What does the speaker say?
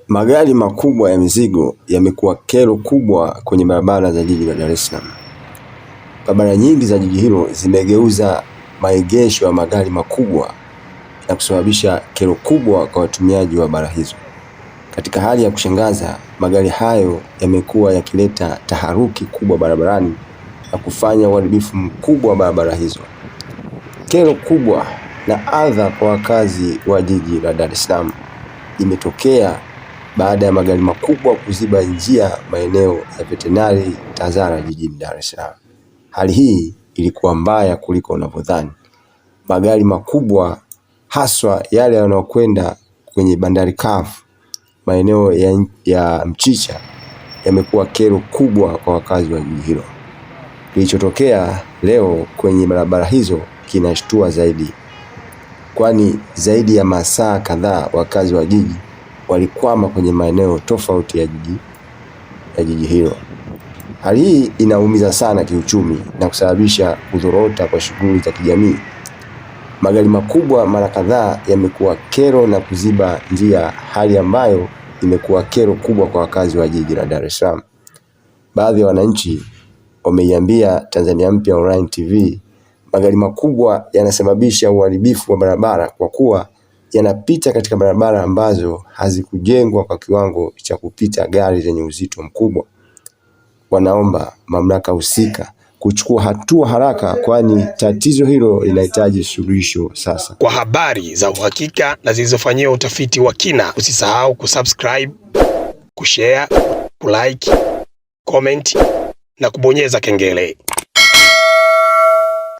Magari makubwa ya mizigo yamekuwa kero kubwa kwenye barabara za jiji la Dar es Salaam. Barabara nyingi za jiji hilo zimegeuza maegesho ya magari makubwa na kusababisha kero kubwa kwa watumiaji wa barabara hizo. Katika hali ya kushangaza, magari hayo yamekuwa yakileta taharuki kubwa barabarani na kufanya uharibifu mkubwa wa barabara hizo. Kero kubwa na adha kwa wakazi wa jiji la Dar es Salaam imetokea baada ya magari makubwa kuziba njia maeneo ya Veterinary Tazara jijini Dar es Salaam. Hali hii ilikuwa mbaya kuliko unavyodhani. Magari makubwa haswa yale yanayokwenda kwenye bandari kavu, maeneo ya Mchicha, yamekuwa kero kubwa kwa wakazi wa jiji hilo. Kilichotokea leo kwenye barabara hizo kinashtua zaidi, kwani zaidi ya masaa kadhaa wakazi wa jiji walikwama kwenye maeneo tofauti ya jiji hilo. Hali hii inaumiza sana kiuchumi na kusababisha kudorota kwa shughuli za kijamii. Magari makubwa mara kadhaa yamekuwa kero na kuziba njia, hali ambayo imekuwa kero kubwa kwa wakazi wa jiji la Dar es Salaam. Baadhi ya wananchi wameiambia Tanzania Mpya Online TV, magari makubwa yanasababisha uharibifu wa barabara kwa kuwa yanapita katika barabara ambazo hazikujengwa kwa kiwango cha kupita gari zenye uzito mkubwa. Wanaomba mamlaka husika kuchukua hatua haraka, kwani tatizo hilo linahitaji suluhisho sasa. Kwa habari za uhakika na zilizofanyiwa utafiti wa kina, usisahau kusubscribe, kushare, kulike, comment na kubonyeza kengele.